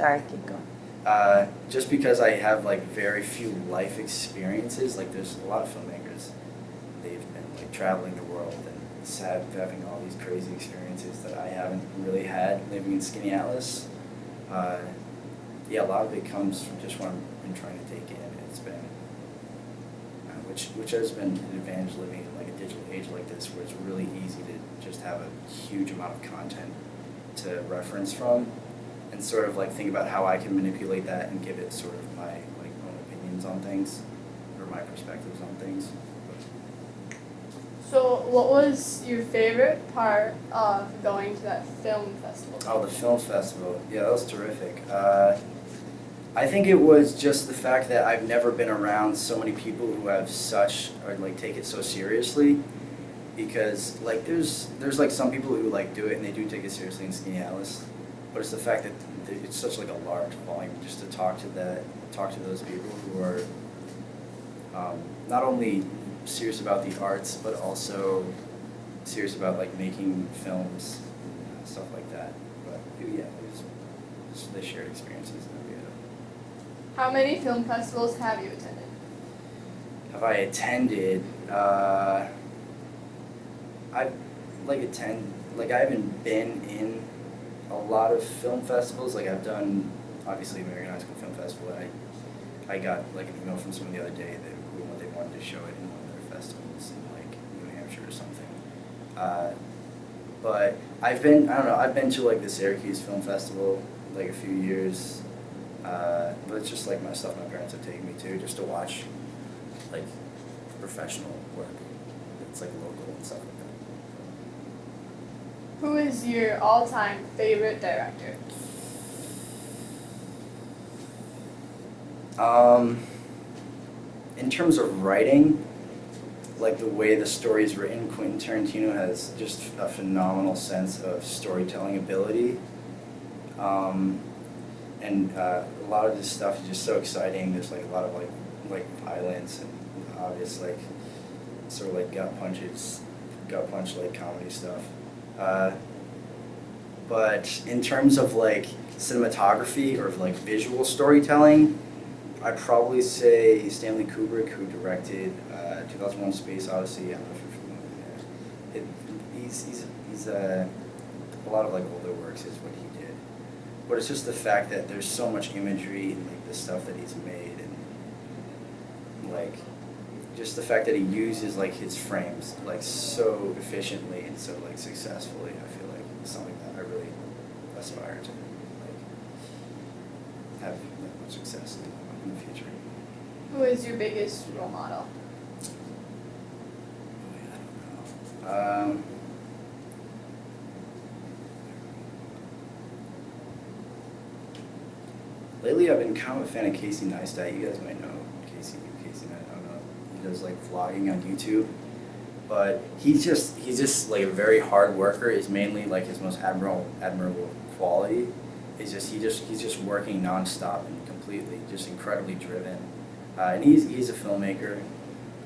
Sorry, keep going. Just because I have like very few life experiences, like there's a lot of filmmakers, they've been like traveling the world and having all these crazy experiences that I haven't really had living in Skinny Atlas. Yeah, a lot of it comes from just what I've been trying to take in. It's been, which has been an advantage living in like a digital age like this, where it's really easy to just have a huge amount of content to reference from, and sort of like think about how I can manipulate that and give it sort of my like own opinions on things, or my perspectives on things. So what was your favorite part of going to that film festival? Oh, the film festival. Yeah, that was terrific. I think it was just the fact that I've never been around so many people who have such, or like take it so seriously, because like there's like some people who like do it and they do take it seriously in Skinny Atlas, but it's the fact that it's such like a large volume just to talk to those people who are not only serious about the arts but also serious about like making films and stuff like that. But yeah, it was just the shared experiences that we had. How many film festivals have you attended? Have I attended? I haven't been in a lot of film festivals. Like I've done, obviously, American High School Film Festival. I got like an email from someone the other day that they wanted to show it in one of their festivals in like New Hampshire or something. But I've been to like the Syracuse Film Festival like a few years. But it's just like my stuff my parents have taken me to, just to watch like professional work. It's like local and stuff like that. Who is your all-time favorite director? In terms of writing, like the way the story is written, Quentin Tarantino has just a phenomenal sense of storytelling ability. And a lot of this stuff is just so exciting. There's like a lot of like violence and obvious like sort of like gut punch like comedy stuff. But in terms of like cinematography or like visual storytelling, I'd probably say Stanley Kubrick, who directed 2001: Space Odyssey. I don't know if you're familiar with that. He's a lot of like older works is what he did. But it's just the fact that there's so much imagery in like the stuff that he's made, and like just the fact that he uses like his frames like so efficiently and so like successfully. I feel like it's something that I really aspire to like have that much success in the future. Who is your biggest role model? I don't know. Lately, I've been kind of a fan of Casey Neistat. You guys might know Casey Neistat. I don't know. He does like vlogging on YouTube, but he's just like a very hard worker. Is mainly like his most admirable quality. Is just he's just working nonstop and completely just incredibly driven. And he's a filmmaker,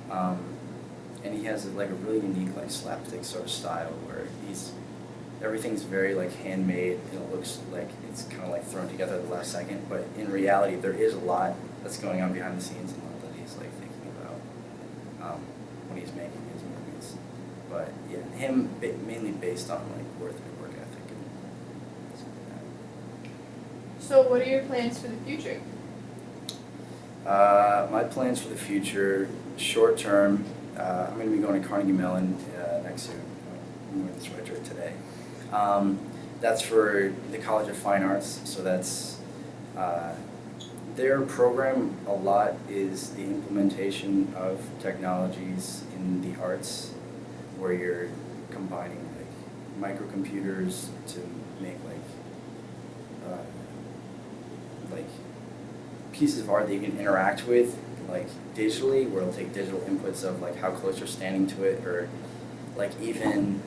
and he has like a really unique like slapstick sort of style where everything's very like handmade, and it looks like it's kind of like thrown together at the last second, but in reality there is a lot that's going on behind the scenes and a lot that he's like thinking about when he's making his movies. But yeah, him mainly based on like work ethic and stuff like that. So what are your plans for the future? My plans for the future, short term, I'm going to be going to Carnegie Mellon next year. I'm wearing this red shirt today. That's for the College of Fine Arts, so that's their program. A lot is the implementation of technologies in the arts, where you're combining like microcomputers to make like pieces of art that you can interact with like digitally, where it'll take digital inputs of like how close you're standing to it, or like even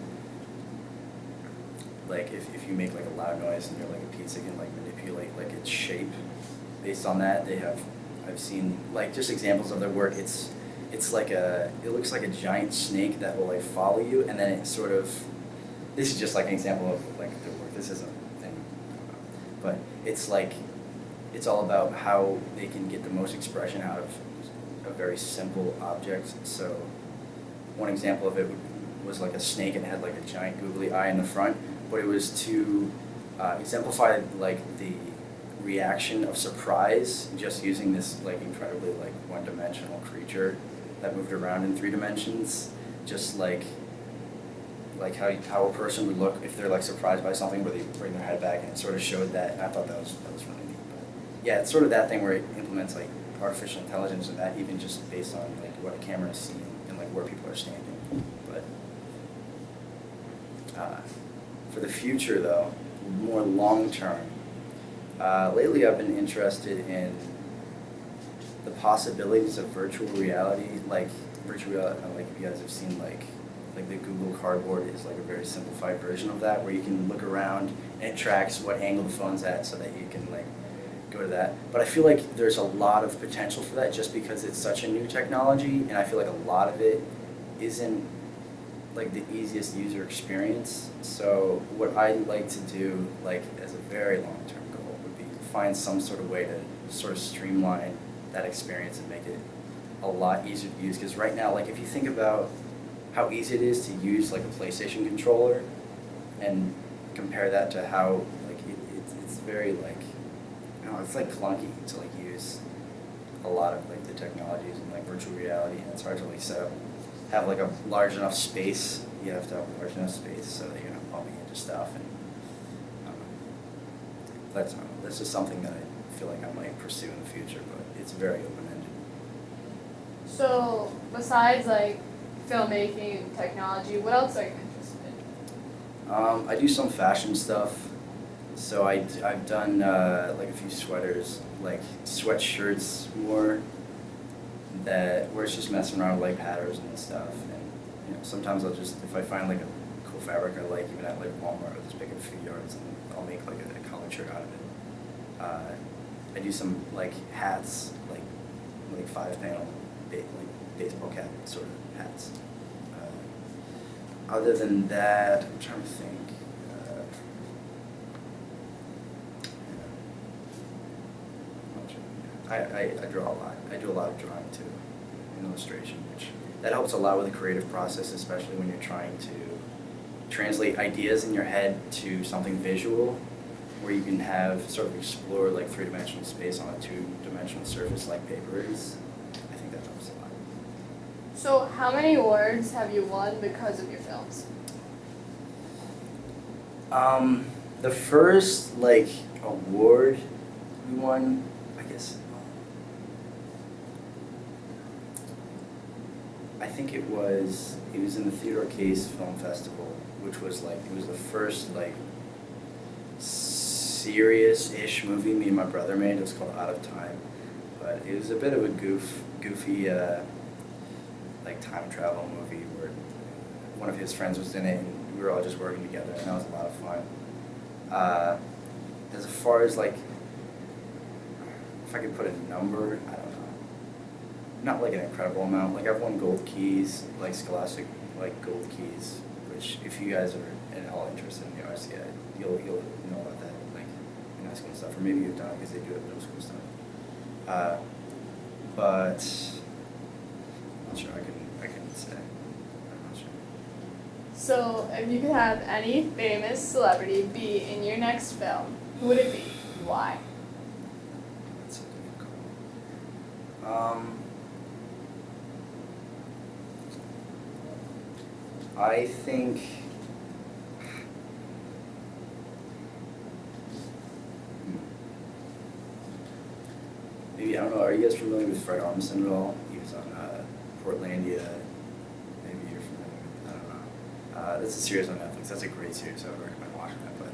like if you make like a loud noise and you're like a pizza can like manipulate like its shape based on that. I've seen like just examples of their work. It looks like a giant snake that will like follow you, and then it sort of, this is just like an example of like their work. This isn't a thing, but it's like it's all about how they can get the most expression out of a very simple object. So one example of it was like a snake and it had like a giant googly eye in the front, but it was to exemplify like the reaction of surprise just using this like incredibly like one-dimensional creature that moved around in 3 dimensions, just like how a person would look if they're like surprised by something where they bring their head back, and it sort of showed that, and I thought that was really neat. But yeah, it's sort of that thing where it implements like artificial intelligence and that even just based on like what a camera is seeing and like where people are standing. But for the future though, more long term, lately I've been interested in the possibilities of virtual reality, like if you guys have seen like the Google Cardboard is like a very simplified version of that, where you can look around and it tracks what angle the phone's at so that you can like go to that. But I feel like there's a lot of potential for that just because it's such a new technology, and I feel like a lot of it isn't like the easiest user experience. So what I'd like to do, like as a very long-term goal, would be to find some sort of way to sort of streamline that experience and make it a lot easier to use. Because right now, like if you think about how easy it is to use like a PlayStation controller and compare that to how like it's very like, you know, it's like clunky to like use a lot of like the technologies and like virtual reality, and it's hard to like have like a large enough space. You have to have a large enough space so that you're not bumping into stuff, and that's just something that I feel like I might pursue in the future, but it's very open-ended. So besides like filmmaking and technology, what else are you interested in? I do some fashion stuff. So I've done like a few sweaters, like sweatshirts more, where it's just messing around with like patterns and stuff. And you know, sometimes I'll just, if I find like a cool fabric I like, even at like Walmart, I'll just pick up a few yards and I'll make like a color shirt out of it. I do some like hats, like 5-panel like baseball cap sort of hats. Other than that, I'm trying to think. I draw a lot. I do a lot of drawing too, and illustration, which that helps a lot with the creative process, especially when you're trying to translate ideas in your head to something visual, where you can have sort of explore like 3-dimensional space on a 2-dimensional surface like paper is. I think that helps a lot. So how many awards have you won because of your films? The first like award we won, I guess, I think it was in the Theodore Case Film Festival, which was like, it was the first like serious-ish movie me and my brother made. It was called Out of Time, but it was a bit of a goofy like time travel movie where one of his friends was in it and we were all just working together, and that was a lot of fun. As far as like, if I could put a number, I don't know. Not like an incredible amount. Like I've won gold keys, like Scholastic, like gold keys, which if you guys are at all interested in the arts, yeah, you'll know about that, like in high school and stuff, or maybe you've done it because they do it in middle school stuff. But I'm not sure. I couldn't say. I'm not sure. So if you could have any famous celebrity be in your next film, who would it be? Why? That's so difficult. I think maybe, I don't know, are you guys familiar with Fred Armisen at all? He was on Portlandia. Maybe you're familiar with, I don't know. That's a series on Netflix. That's a great series. I would recommend watching that. But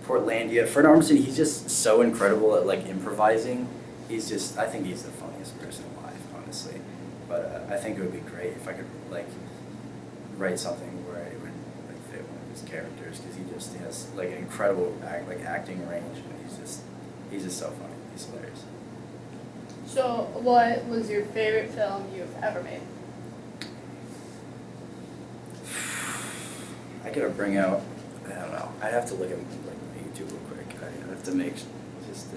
Portlandia, Fred Armisen, he's just so incredible at like improvising. He's just, I think he's the funniest person alive, honestly. But I think it would be great if I could like write something where it would like fit one of his characters, because he has like an incredible acting range, and he's just so funny. He's hilarious. So what was your favorite film you've ever made? I gotta bring out, I don't know, I'd have to look at like YouTube real quick. I have to make just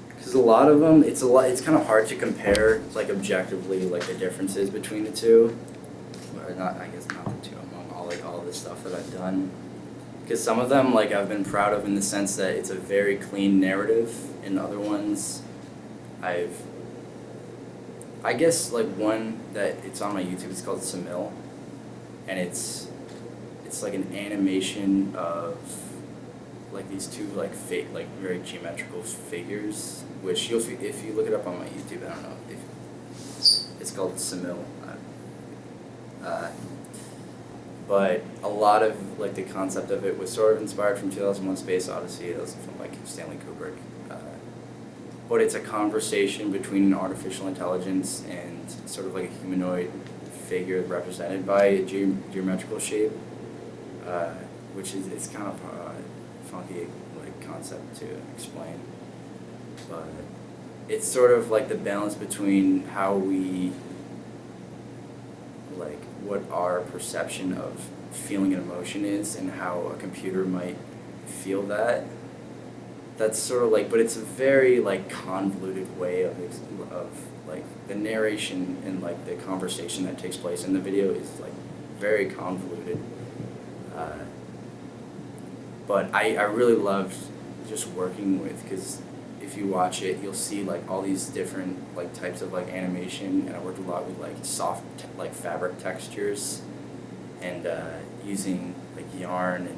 Because a lot of them, it's kind of hard to compare, like, objectively, like, the differences between the two. Or not, I guess not the two, among all of the stuff that I've done. Because some of them, like, I've been proud of in the sense that it's a very clean narrative, and other ones, I guess, like, one that it's on my YouTube, it's called Samil, and it's like an animation of, like, these two, like, like, very geometrical figures, which if you look it up on my YouTube, I don't know, it's called Samil. But a lot of, like, the concept of it was sort of inspired from 2001: Space Odyssey. It was from, like, Stanley Kubrick. But it's a conversation between an artificial intelligence and sort of like a humanoid figure represented by a geometrical shape, which is it's kind of a funky, like, concept to explain. But it's sort of like the balance between how we, like, what our perception of feeling an emotion is and how a computer might feel that. That's sort of like, but it's a very, like, convoluted way of like, the narration and, like, the conversation that takes place in the video is, like, very convoluted. But I really loved just working with, because if you watch it, you'll see, like, all these different, like, types of, like, animation, and I worked a lot with, like, soft, like, fabric textures, and using, like, yarn, and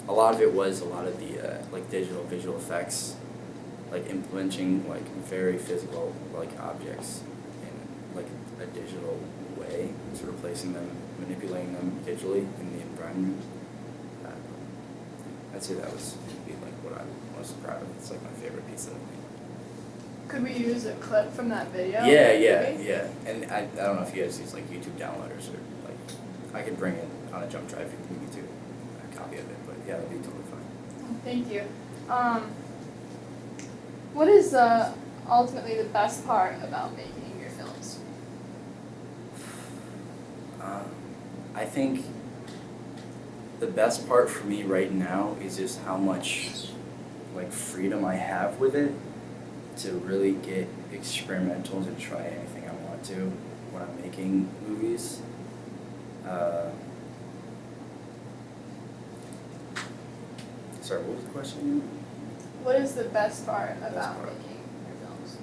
a lot of it was a lot of the like, digital visual effects, like, implementing, like, very physical, like, objects in, like, a digital way, sort of placing them, manipulating them digitally in the environment. I'd say that was be, like, what I'm most proud of. It's, like, my favorite piece of it. Could we use a clip from that video? Yeah. And I don't know if you guys use, like, YouTube downloaders or, like, I could bring it on a jump drive if you need me to, a copy of it, but yeah, that'd be totally fine. Thank you. What is ultimately the best part about making your films? I think the best part for me right now is just how much, like, freedom I have with it to really get experimental and try anything I want to when I'm making movies. Sorry, what was the question? What is the best part Best about part. making your films?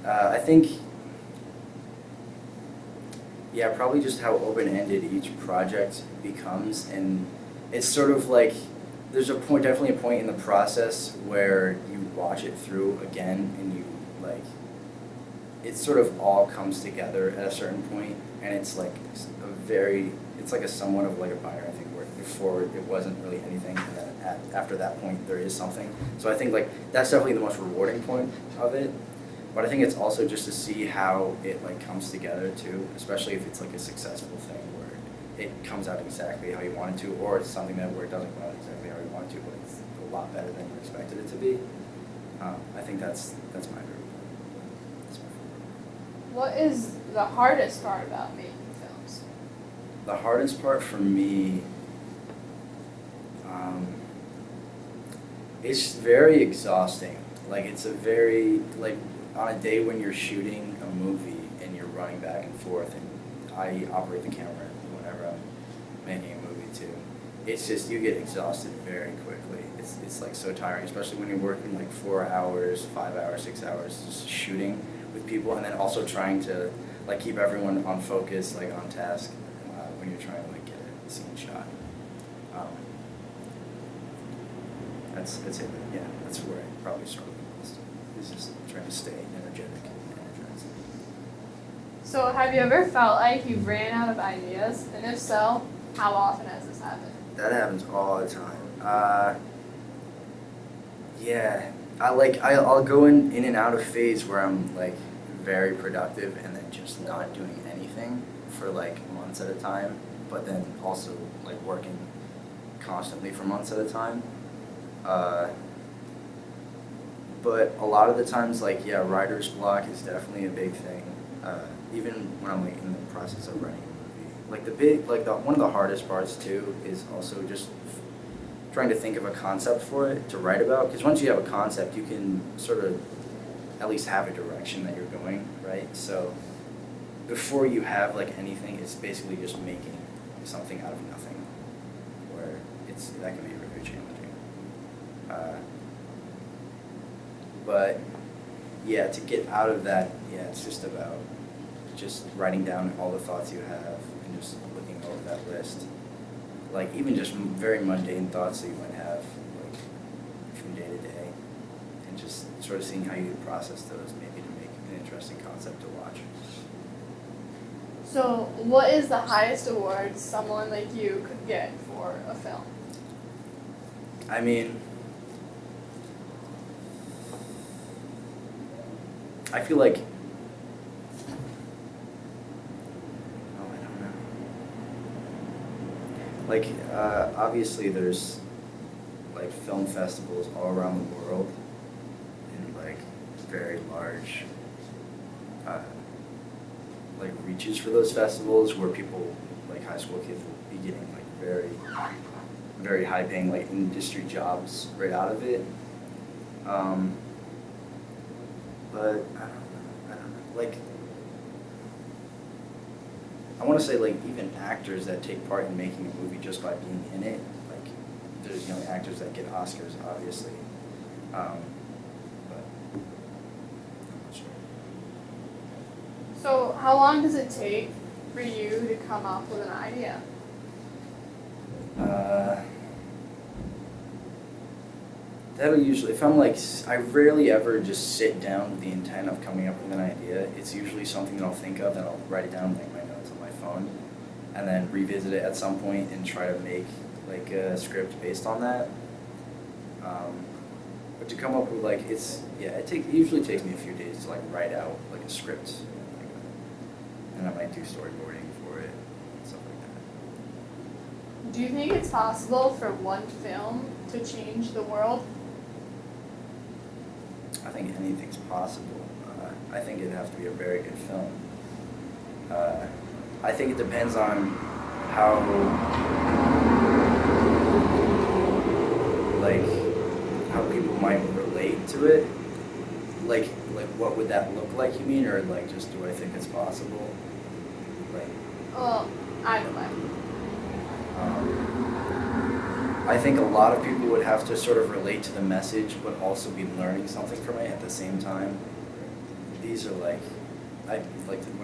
I think, yeah, probably just how open-ended each project becomes, and it's sort of like, there's definitely a point in the process where you watch it through again and you, like, it sort of all comes together at a certain point, and it's like it's like a somewhat of like a binary thing where before it wasn't really anything, and then after that point there is something. So I think, like, that's definitely the most rewarding point of it, but I think it's also just to see how it, like, comes together too, especially if it's, like, a successful thing where it comes out exactly how you want it to, or it's something where it doesn't come out exactly how you want it to, but it's a lot better than you expected it to be. I think that's my favorite. What is the hardest part about making films? The hardest part for me, it's very exhausting. Like, it's a very, like, on a day when you're shooting a movie and you're running back and forth, and I operate the camera whenever I'm making a movie too, it's just, you get exhausted very quickly. It's like so tiring, especially when you're working like 4 hours, 5 hours, 6 hours just shooting with people, and then also trying to, like, keep everyone on focus, like, on task when you're trying to, like, get a scene shot. That's it. Yeah, that's where I probably struggle the most. Is just trying to stay energetic and energized. So have you ever felt like you ran out of ideas? And if so, how often has this happened? That happens all the time. Yeah, I'll go in and out of phase where I'm, like, very productive and then just not doing anything for, like, months at a time, but then also, like, working constantly for months at a time. But a lot of the times, like, yeah, writer's block is definitely a big thing. Even when I'm, like, in the process of writing a movie, like the big, like the one of the hardest parts too is also just trying to think of a concept for it to write about. Because once you have a concept, you can sort of at least have a direction that you're going, right? So before you have like anything, it's basically just making something out of nothing, where that can be very challenging. But yeah, to get out of that, yeah, it's just about just writing down all the thoughts you have and just looking over that list. Like even just very mundane thoughts that you might have, like from day to day, and just sort of seeing how you process those, maybe to make an interesting concept to watch. So, what is the highest award someone like you could get for a film? I mean, I feel like, I don't know. Like, obviously there's like film festivals all around the world in like very large like reaches for those festivals where people, like high school kids, will be getting like very, very high paying like industry jobs right out of it. But I don't know, like, I want to say like even actors that take part in making a movie just by being in it, like there's actors that get Oscars obviously, but I'm not sure. So, how long does it take for you to come up with an idea? That'll usually, if I'm like, I rarely ever just sit down with the intent of coming up with an idea. It's usually something that I'll think of and I'll write it down, like my notes on my phone, and then revisit it at some point and try to make like a script based on that. But to come up with like, it usually takes me a few days to like write out like a script, and I might do storyboarding for it, and stuff like that. Do you think it's possible for one film to change the world? I think anything's possible. I think it'd have to be a very good film. I think it depends on how people might relate to it. Like what would that look like, you mean, or like just do I think it's possible? Like, Well, either way. I think a lot of people would have to sort of relate to the message, but also be learning something from it at the same time. These are like, what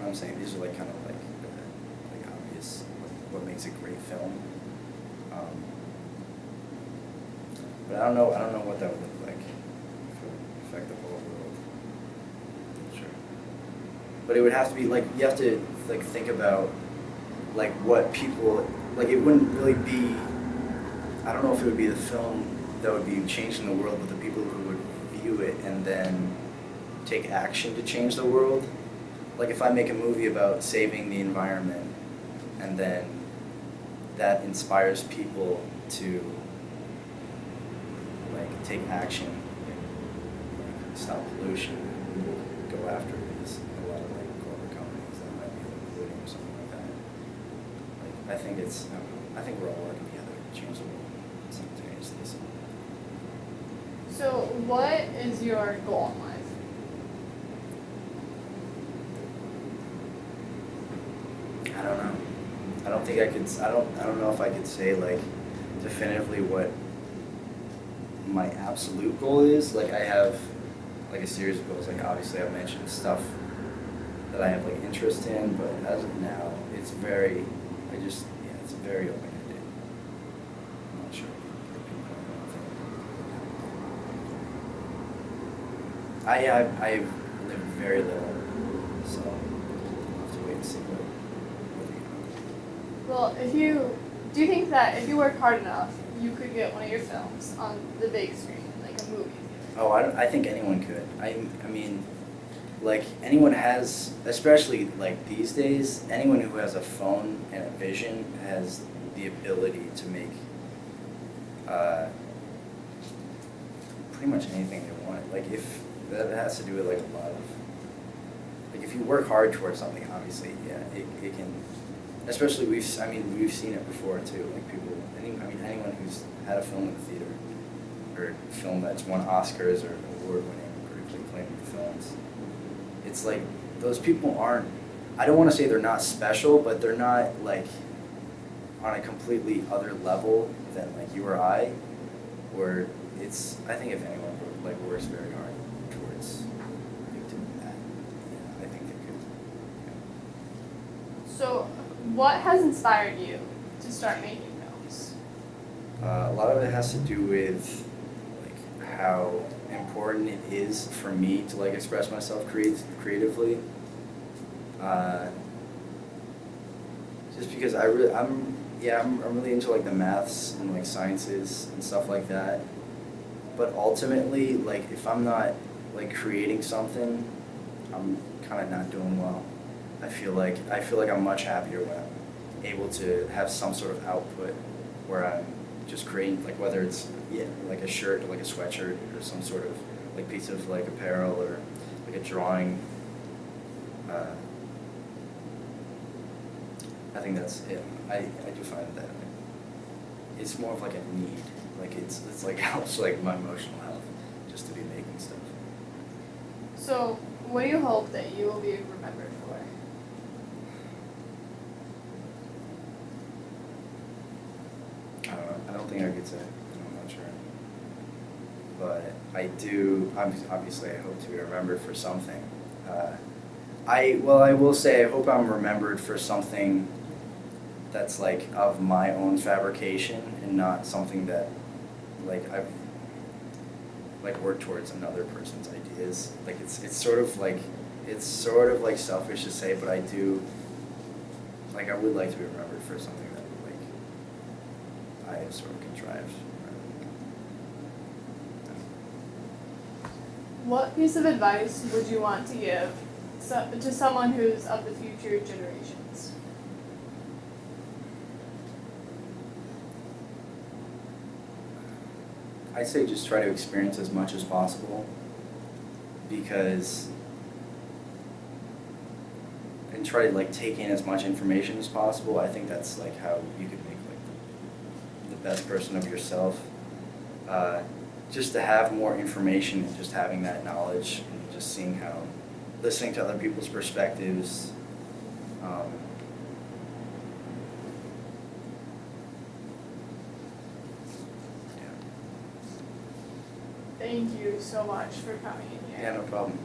I'm saying. These are like kind of like obvious, like what makes a great film. But I don't know what that would look like if it would affect the whole world. Not sure. But it would have to be like, you have to like think about like what people, like it wouldn't really be, I don't know if it would be the film that would be changing the world, but the people who would view it and then take action to change the world. Like if I make a movie about saving the environment and then that inspires people to like take action, like stop pollution, go after it. Is a lot of like corporate companies that might be like polluting or something like that. Like I think we're all working together to change the world simultaneously. So, what is your goal in life? I don't know. I don't think I could. I don't know if I could say like definitively what my absolute goal is. Like I have like a series of goals. Like obviously I've mentioned stuff that I have like interest in, but as of now, it's very. It's very open-ended. I'm not sure. I've lived very little, so I'll have to wait and see what Well, do you think that if you work hard enough, you could get one of your films on the big screen, like a movie theater? Oh, I think anyone could. I mean, like anyone has, especially like these days, anyone who has a phone and a vision has the ability to make pretty much anything they want. Like if that has to do with like a lot of, like if you work hard towards something, obviously, yeah, it can especially we've seen it before too. Like anyone who's had a film in the theater or a film that's won Oscars or award-winning, critically acclaimed films. It's like those people aren't. I don't want to say they're not special, but they're not like on a completely other level than like you or I, where it's. I think if anyone like works very hard towards doing that, yeah, I think they could. So, what has inspired you to start making films? A lot of it has to do with like how important it is for me to like express myself creatively. Just because I'm really into like the maths and like sciences and stuff like that. But ultimately, like if I'm not like creating something, I'm kind of not doing well. I feel like I'm much happier when I'm able to have some sort of output where I'm just creating, like whether it's like a shirt or like a sweatshirt or some sort of like piece of like apparel or like a drawing. I think that's it. I do find that it's more of like a need. Like it's like helps like my emotional health just to be making stuff. So, what do you hope that you will be remembered for? I don't know. I don't think I could say. I'm not sure. But I do. Obviously, I hope to be remembered for something. I will say I hope I'm remembered for something that's like of my own fabrication and not something that like I've like worked towards another person's ideas. Like it's sort of like selfish to say, but I do like I would like to be remembered for something that like I have sort of contrived. What piece of advice would you want to give to someone who's of the future generations? I'd say just try to experience as much as possible and try to like take in as much information as possible. I think that's like how you could make like the best person of yourself. Just to have more information and just having that knowledge and just seeing listening to other people's perspectives. Thank you so much for coming in here. Yeah, no problem.